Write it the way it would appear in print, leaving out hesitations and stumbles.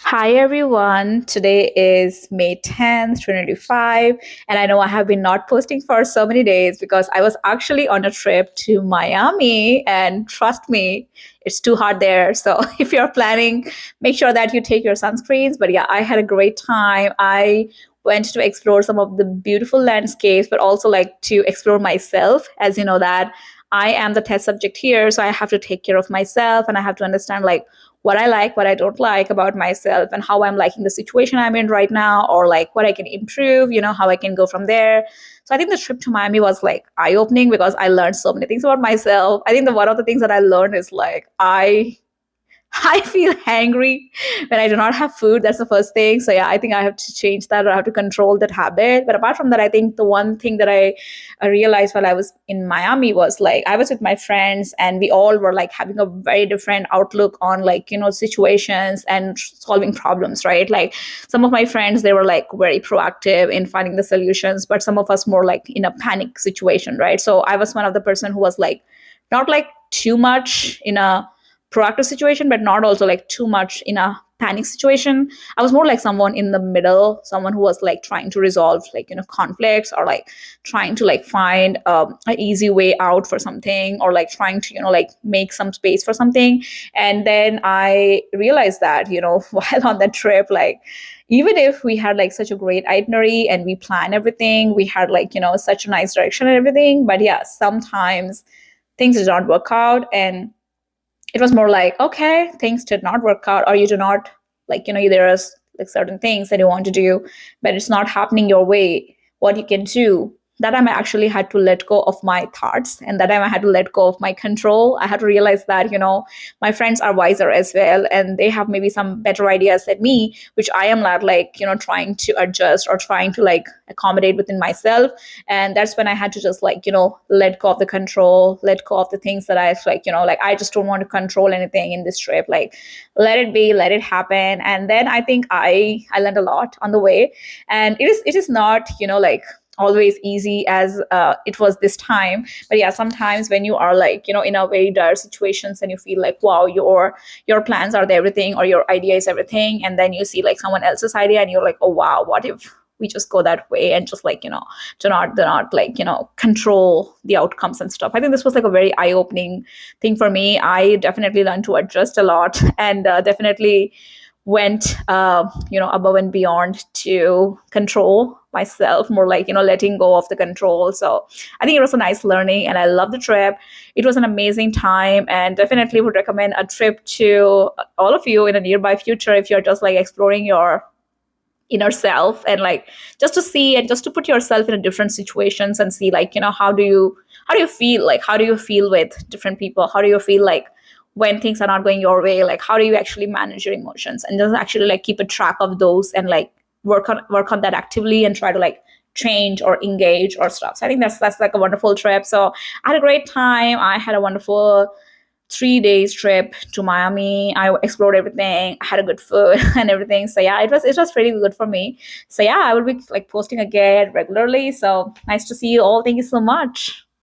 Hi everyone. Today is May 10th, 2025, and I know I have been not posting for so many days because I was actually on a trip to Miami, and trust me, it's too hot there. So if you're planning, make sure that you take your sunscreens. But yeah, I had a great time. I went to explore some of the beautiful landscapes, but also like to explore myself. As you know that I am the test subject here, so I have to take care of myself and I have to understand like what I like, what I don't like about myself, and how I'm liking the situation I'm in right now, or like what I can improve, how I can go from there. So I think the trip to Miami was like eye opening because I learned so many things about myself. I think one of the things that I learned is like I feel hangry when I do not have food. That's the first thing. So yeah, I think I have to change that or I have to control that habit. But apart from that, I think the one thing that I realized while I was in Miami was like I was with my friends and we all were like having a very different outlook on like, situations and solving problems, right? Like some of my friends, they were like very proactive in finding the solutions, but some of us more like in a panic situation, right? So I was one of the person who was like not like too much in a proactive situation, but not also like too much in a panic situation. I was more like someone in the middle, someone who was like trying to resolve like conflicts, or like trying to like find an easy way out for something, or like trying to like make some space for something. And then I realized that while on that trip, like even if we had like such a great itinerary and we planned everything, we had like such a nice direction and everything, but yeah, sometimes things did not work out. And it was more like, okay, things did not work out, or you do not like, there are like certain things that you want to do, but it's not happening your way. What you can do, that time I actually had to let go of my thoughts, and that time I had to let go of my control. I had to realize that my friends are wiser as well, and they have maybe some better ideas than me, which I am not like trying to adjust or trying to like accommodate within myself. And that's when I had to just like let go of the control, let go of the things that I like like I just don't want to control anything in this trip. Like let it be, let it happen. And then I think I learned a lot on the way. And it is not like always easy as it was this time. But yeah, sometimes when you are like in a very dire situations and you feel like wow, your plans are the everything, or your idea is everything, and then you see like someone else's idea and you're like, oh wow, what if we just go that way and just like do not like control the outcomes and stuff. I think this was like a very eye-opening thing for me. I definitely learned to adjust a lot and definitely went above and beyond to control myself more, like letting go of the control. So I think it was a nice learning and I love the trip. It was an amazing time, and definitely would recommend a trip to all of you in a nearby future if you're just like exploring your inner self, and like just to see and just to put yourself in a different situations and see like how do you feel, like how do you feel with different people, how do you feel like when things are not going your way, like how do you actually manage your emotions and just actually like keep a track of those and like work on that actively and try to like change or engage or stuff. So I think that's like a wonderful trip. So I had a great time. I had a wonderful 3 days trip to Miami. I explored everything. I had a good food and everything. So yeah, it was pretty good for me. So yeah, I will be like posting again regularly. So nice to see you all. Thank you so much.